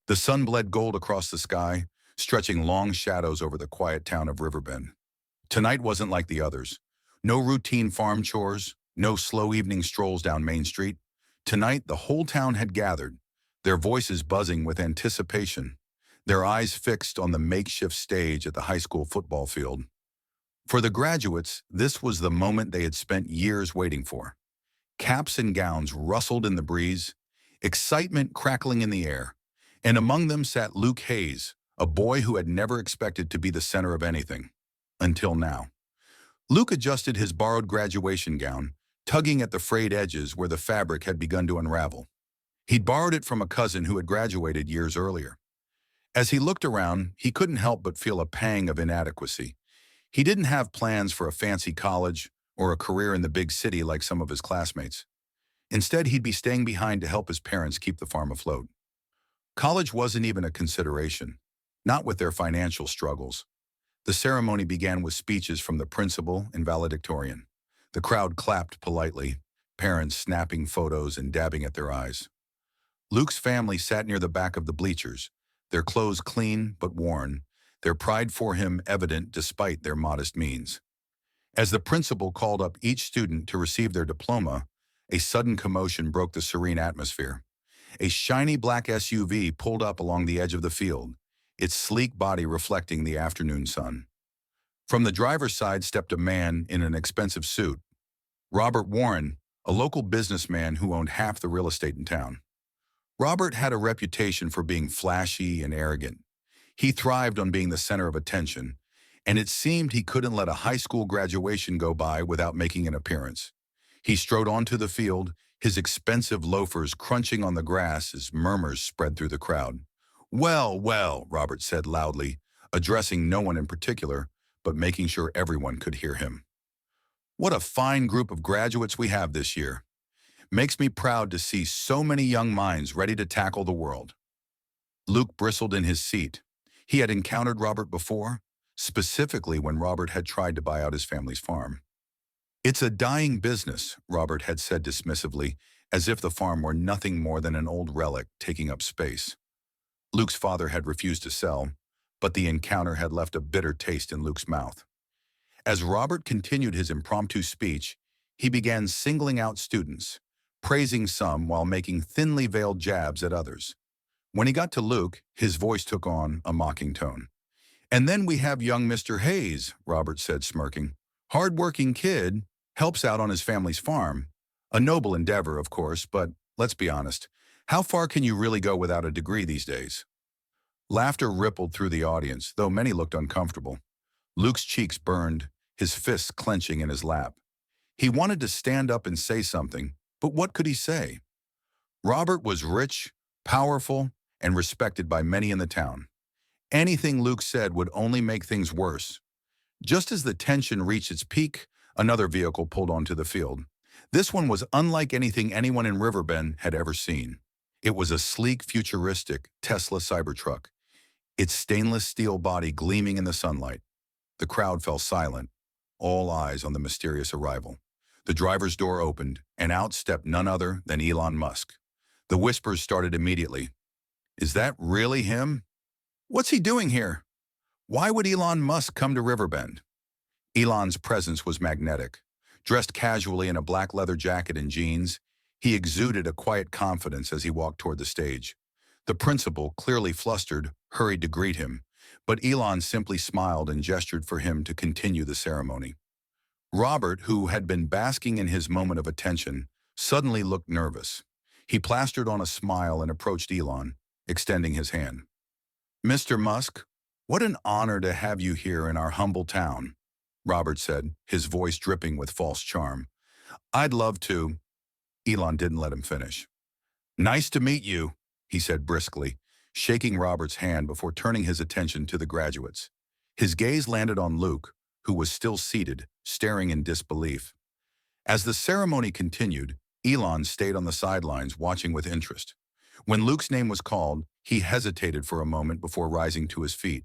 The sun bled gold across the sky, stretching long shadows over the quiet town of Riverbend. Tonight wasn't like the others. No routine farm chores, no slow evening strolls down Main Street. Tonight, the whole town had gathered, their voices buzzing with anticipation, their eyes fixed on the makeshift stage at the high school football field. For the graduates, this was the moment they had spent years waiting for. Caps and gowns rustled in the breeze, excitement crackling in the air, and among them sat Luke Hayes, a boy who had never expected to be the center of anything. Until now. Luke adjusted his borrowed graduation gown, tugging at the frayed edges where the fabric had begun to unravel. He'd borrowed it from a cousin who had graduated years earlier. As he looked around, he couldn't help but feel a pang of inadequacy. He didn't have plans for a fancy college or a career in the big city like some of his classmates. Instead, he'd be staying behind to help his parents keep the farm afloat. College wasn't even a consideration, not with their financial struggles. The ceremony began with speeches from the principal and valedictorian. The crowd clapped politely, parents snapping photos and dabbing at their eyes. Luke's family sat near the back of the bleachers, their clothes clean but worn, their pride for him evident despite their modest means. As the principal called up each student to receive their diploma, a sudden commotion broke the serene atmosphere. A shiny black SUV pulled up along the edge of the field, its sleek body reflecting the afternoon sun. From the driver's side stepped a man in an expensive suit, Robert Warren, a local businessman who owned half the real estate in town. Robert had a reputation for being flashy and arrogant. He thrived on being the center of attention, and it seemed he couldn't let a high school graduation go by without making an appearance. He strode onto the field, his expensive loafers crunching on the grass as murmurs spread through the crowd. "Well, well," Robert said loudly, addressing no one in particular, but making sure everyone could hear him. "What a fine group of graduates we have this year. Makes me proud to see so many young minds ready to tackle the world." Luke bristled in his seat. He had encountered Robert before, specifically when Robert had tried to buy out his family's farm. "It's a dying business," Robert had said dismissively, as if the farm were nothing more than an old relic taking up space. Luke's father had refused to sell, but the encounter had left a bitter taste in Luke's mouth. As Robert continued his impromptu speech, he began singling out students, praising some while making thinly veiled jabs at others. When he got to Luke, his voice took on a mocking tone. "And then we have young Mr. Hayes," Robert said, smirking. "Hard-working kid, helps out on his family's farm. A noble endeavor, of course, but let's be honest. How far can you really go without a degree these days?" Laughter rippled through the audience, though many looked uncomfortable. Luke's cheeks burned, his fists clenching in his lap. He wanted to stand up and say something, but what could he say? Robert was rich, powerful, and respected by many in the town. Anything Luke said would only make things worse. Just as the tension reached its peak, another vehicle pulled onto the field. This one was unlike anything anyone in Riverbend had ever seen. It was a sleek, futuristic Tesla Cybertruck, its stainless steel body gleaming in the sunlight. The crowd fell silent, all eyes on the mysterious arrival. The driver's door opened, and out stepped none other than Elon Musk. The whispers started immediately. "Is that really him? What's he doing here? Why would Elon Musk come to Riverbend?" Elon's presence was magnetic. Dressed casually in a black leather jacket and jeans, he exuded a quiet confidence as he walked toward the stage. The principal, clearly flustered, hurried to greet him, but Elon simply smiled and gestured for him to continue the ceremony. Robert, who had been basking in his moment of attention, suddenly looked nervous. He plastered on a smile and approached Elon, extending his hand. "Mr. Musk, what an honor to have you here in our humble town," Robert said, his voice dripping with false charm. "I'd love to—" Elon didn't let him finish. "Nice to meet you," he said briskly, shaking Robert's hand before turning his attention to the graduates. His gaze landed on Luke, who was still seated, staring in disbelief. As the ceremony continued, Elon stayed on the sidelines, watching with interest. When Luke's name was called, he hesitated for a moment before rising to his feet.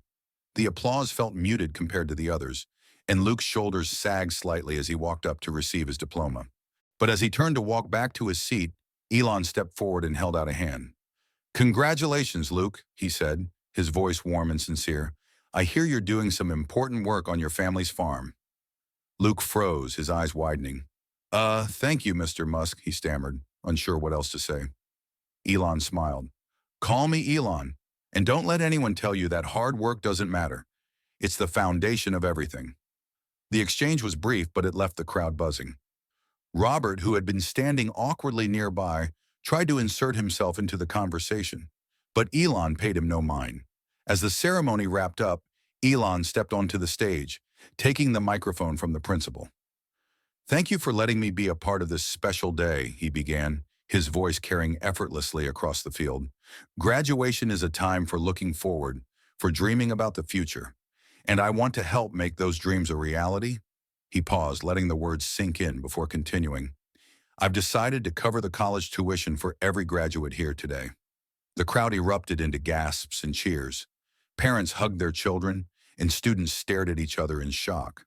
The applause felt muted compared to the others, and Luke's shoulders sagged slightly as he walked up to receive his diploma. But as he turned to walk back to his seat, Elon stepped forward and held out a hand. "Congratulations, Luke," he said, his voice warm and sincere. "I hear you're doing some important work on your family's farm." Luke froze, his eyes widening. Thank you, Mr. Musk," he stammered, unsure what else to say. Elon smiled. "Call me Elon, and don't let anyone tell you that hard work doesn't matter. It's the foundation of everything." The exchange was brief, but it left the crowd buzzing. Robert, who had been standing awkwardly nearby, tried to insert himself into the conversation, but Elon paid him no mind. As the ceremony wrapped up, Elon stepped onto the stage, taking the microphone from the principal. "Thank you for letting me be a part of this special day," he began, his voice carrying effortlessly across the field. "Graduation is a time for looking forward, for dreaming about the future. And I want to help make those dreams a reality." He paused, letting the words sink in before continuing. "I've decided to cover the college tuition for every graduate here today." The crowd erupted into gasps and cheers. Parents hugged their children, and students stared at each other in shock.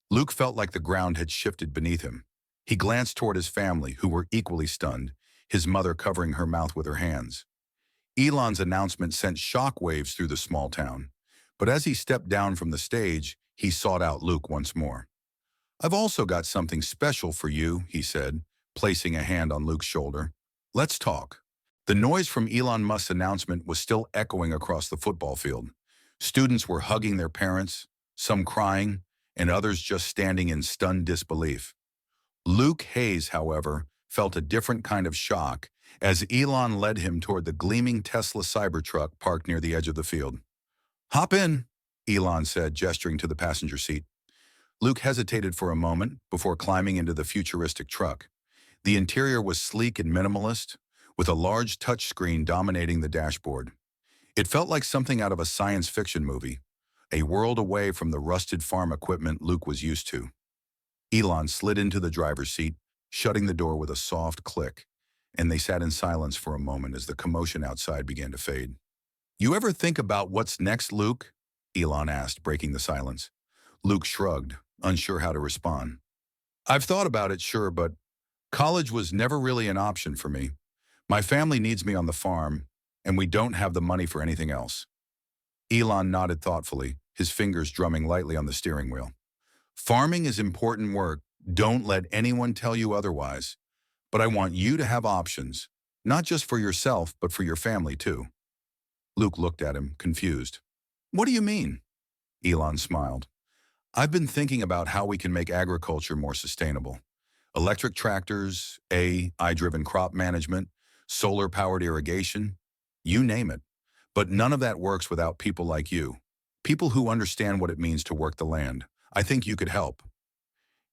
Luke felt like the ground had shifted beneath him. He glanced toward his family, who were equally stunned, his mother covering her mouth with her hands. Elon's announcement sent shockwaves through the small town, but as he stepped down from the stage, he sought out Luke once more. "I've also got something special for you," he said, placing a hand on Luke's shoulder. "Let's talk." The noise from Elon Musk's announcement was still echoing across the football field. Students were hugging their parents, some crying, and others just standing in stunned disbelief. Luke Hayes, however, felt a different kind of shock as Elon led him toward the gleaming Tesla Cybertruck parked near the edge of the field. "Hop in," Elon said, gesturing to the passenger seat. Luke hesitated for a moment before climbing into the futuristic truck. The interior was sleek and minimalist, with a large touchscreen dominating the dashboard. It felt like something out of a science fiction movie, a world away from the rusted farm equipment Luke was used to. Elon slid into the driver's seat, shutting the door with a soft click, and they sat in silence for a moment as the commotion outside began to fade. "You ever think about what's next, Luke?" Elon asked, breaking the silence. Luke shrugged, unsure how to respond. "I've thought about it, sure, but college was never really an option for me. My family needs me on the farm, and we don't have the money for anything else." Elon nodded thoughtfully, his fingers drumming lightly on the steering wheel. "Farming is important work. Don't let anyone tell you otherwise. But I want you to have options, not just for yourself, but for your family too." Luke looked at him, confused. "What do you mean?" Elon smiled. "I've been thinking about how we can make agriculture more sustainable. Electric tractors, AI-driven crop management, solar-powered irrigation, you name it. But none of that works without people like you. People who understand what it means to work the land. I think you could help."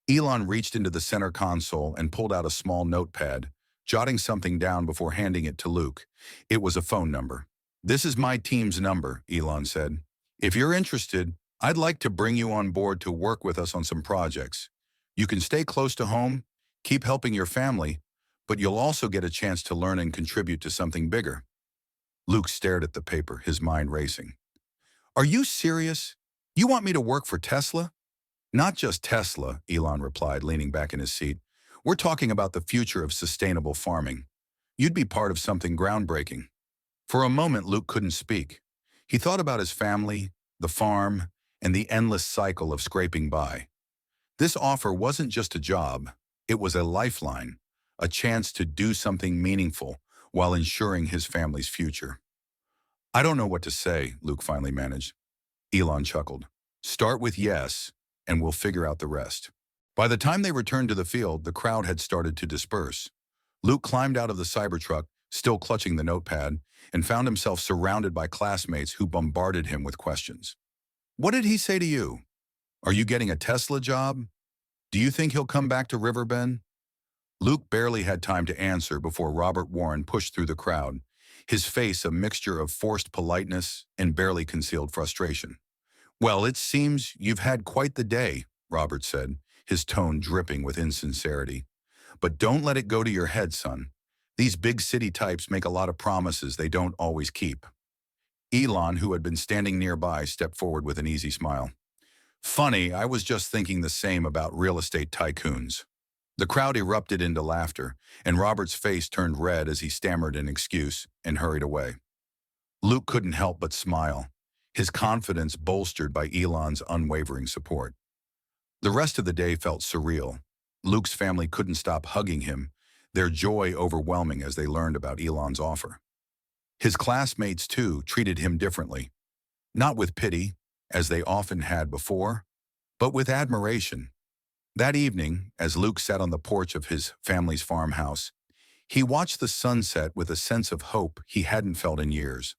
Elon reached into the center console and pulled out a small notepad, jotting something down before handing it to Luke. It was a phone number. "This is my team's number," Elon said. "If you're interested, I'd like to bring you on board to work with us on some projects. You can stay close to home, keep helping your family, but you'll also get a chance to learn and contribute to something bigger." Luke stared at the paper, his mind racing. "Are you serious? You want me to work for Tesla?" "Not just Tesla," Elon replied, leaning back in his seat. "We're talking about the future of sustainable farming. You'd be part of something groundbreaking." For a moment, Luke couldn't speak. He thought about his family, the farm, and the endless cycle of scraping by. This offer wasn't just a job, it was a lifeline, a chance to do something meaningful while ensuring his family's future. "I don't know what to say," Luke finally managed. Elon chuckled. "Start with yes, and we'll figure out the rest." By the time they returned to the field, the crowd had started to disperse. Luke climbed out of the Cybertruck, still clutching the notepad, and found himself surrounded by classmates who bombarded him with questions. "What did he say to you? Are you getting a Tesla job? Do you think he'll come back to Riverbend?" Luke barely had time to answer before Robert Warren pushed through the crowd, his face a mixture of forced politeness and barely concealed frustration. "Well, it seems you've had quite the day," Robert said, his tone dripping with insincerity. "But don't let it go to your head, son. These big city types make a lot of promises they don't always keep." Elon, who had been standing nearby, stepped forward with an easy smile. "Funny, I was just thinking the same about real estate tycoons." The crowd erupted into laughter, and Robert's face turned red as he stammered an excuse and hurried away. Luke couldn't help but smile, his confidence bolstered by Elon's unwavering support. The rest of the day felt surreal. Luke's family couldn't stop hugging him, their joy overwhelming as they learned about Elon's offer. His classmates, too, treated him differently, not with pity, as they often had before, but with admiration. That evening, as Luke sat on the porch of his family's farmhouse, he watched the sunset with a sense of hope he hadn't felt in years.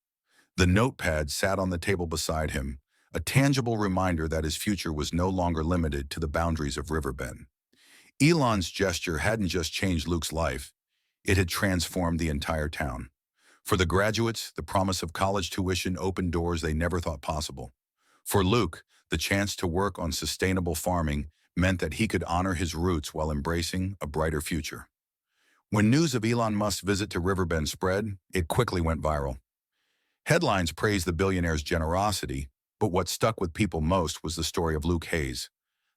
The notepad sat on the table beside him, a tangible reminder that his future was no longer limited to the boundaries of Riverbend. Elon's gesture hadn't just changed Luke's life, it had transformed the entire town. For the graduates, the promise of college tuition opened doors they never thought possible. For Luke, the chance to work on sustainable farming meant that he could honor his roots while embracing a brighter future. When news of Elon Musk's visit to Riverbend spread, it quickly went viral. Headlines praised the billionaire's generosity, but what stuck with people most was the story of Luke Hayes,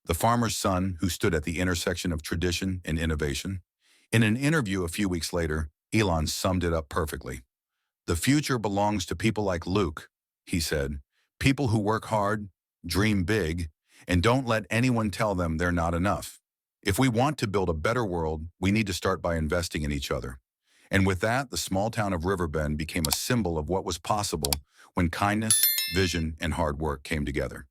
the farmer's son who stood at the intersection of tradition and innovation. In an interview a few weeks later, Elon summed it up perfectly. "The future belongs to people like Luke," he said, "people who work hard, dream big, and don't let anyone tell them they're not enough. If we want to build a better world, we need to start by investing in each other." And with that, the small town of Riverbend became a symbol of what was possible when kindness, vision, and hard work came together.